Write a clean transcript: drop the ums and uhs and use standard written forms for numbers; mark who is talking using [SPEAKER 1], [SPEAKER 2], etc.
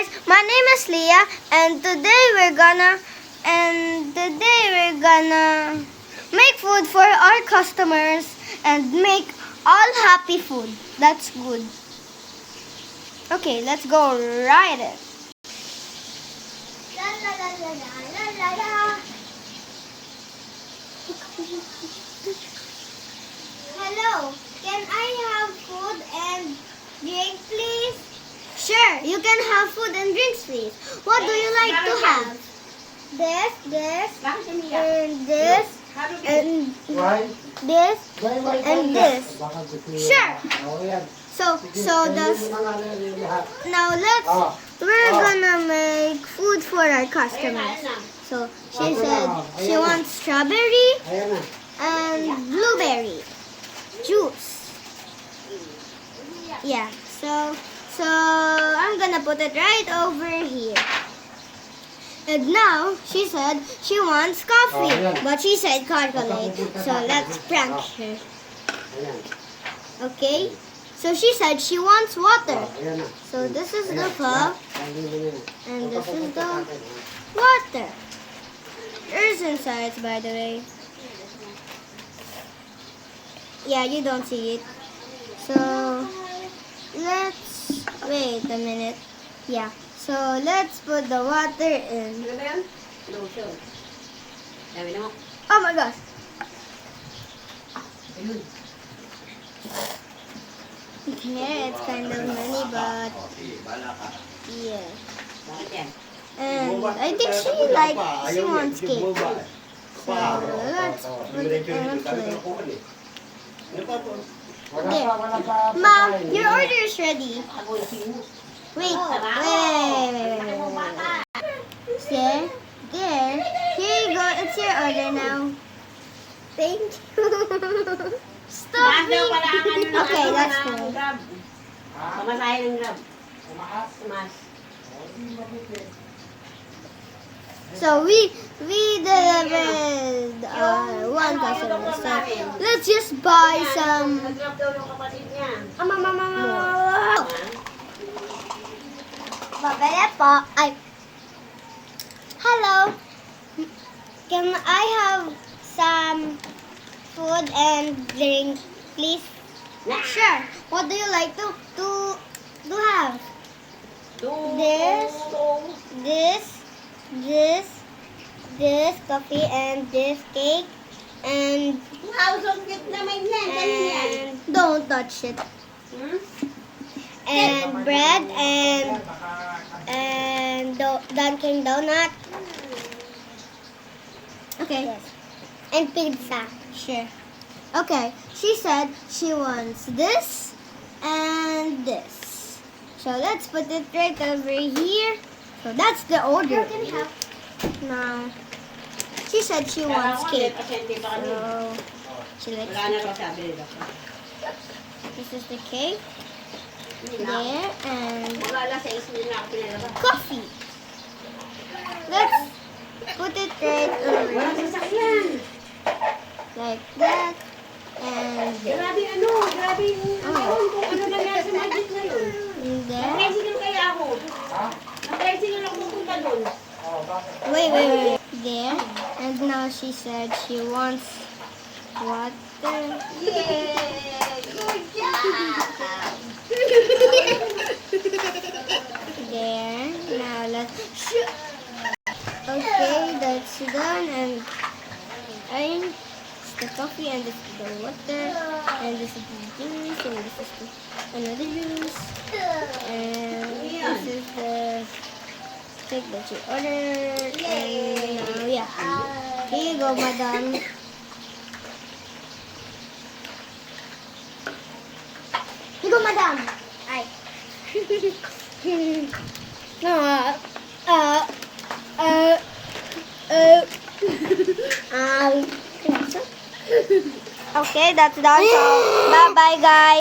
[SPEAKER 1] guys, my name is Leah, and today we're gonna make food for our customers and make all happy food. That's good. Okay, let's go right it. La la la la la la la. Hello, can I have food and drink, please? Sure, you can have food and drinks, please. What do you like to have? This, and this, and this, and this. Sure. We're gonna make food for our customers. So she said she wants strawberry and blueberry juice. Yeah, so I'm gonna put it right over here. And now she said she wants coffee, but she said chocolate. So let's prank her. Okay? So she said she wants water. So this is the cup, and this is the water. There's inside, by the way. Yeah, you don't see it. So let's wait a minute. Yeah. So let's put the water in. Oh my gosh. Okay, it's kind of many, but yeah. And I think she wants cake. So let's put it in a plate. There. Mom, your order is ready. Wait. There. Here you go. It's your order now. Thank you. Stop me. Okay, that's cool.
[SPEAKER 2] Pamasahin ng grab. Tumaas.
[SPEAKER 1] So we delivered one customer. So let's just buy some.
[SPEAKER 2] Nag-grab daw yung kapatid niya.
[SPEAKER 1] Babala po. Hello. Can I have some food and drink, please? Sure. What do you like to have? This coffee and this cake and don't touch it. And bread and Dunkin' Donut. Okay. Yes. And pizza. Sure. Okay. She said she wants this and this. So let's put it right over here. So that's the order. Now, she said she wants cake. So she likes cake. This is the cake. There and coffee. Let's put it right over like that. And
[SPEAKER 2] Grabe kung ano nangyari sa magic na yun.
[SPEAKER 1] there.
[SPEAKER 2] Nag-tricycle kaya ako. Nag-tricycle ako pupunta doon.
[SPEAKER 1] Wait. There. And now she said she wants water.
[SPEAKER 2] Yay! Good job!
[SPEAKER 1] There. Now let's. Okay, that's done. And the coffee, and this is the water, and this is the juice, and this is another juice, and this is the cake that you ordered. And yeah, here you go, madam. Here you go, madam. Ay. Okay, that's done. So, bye-bye, guys.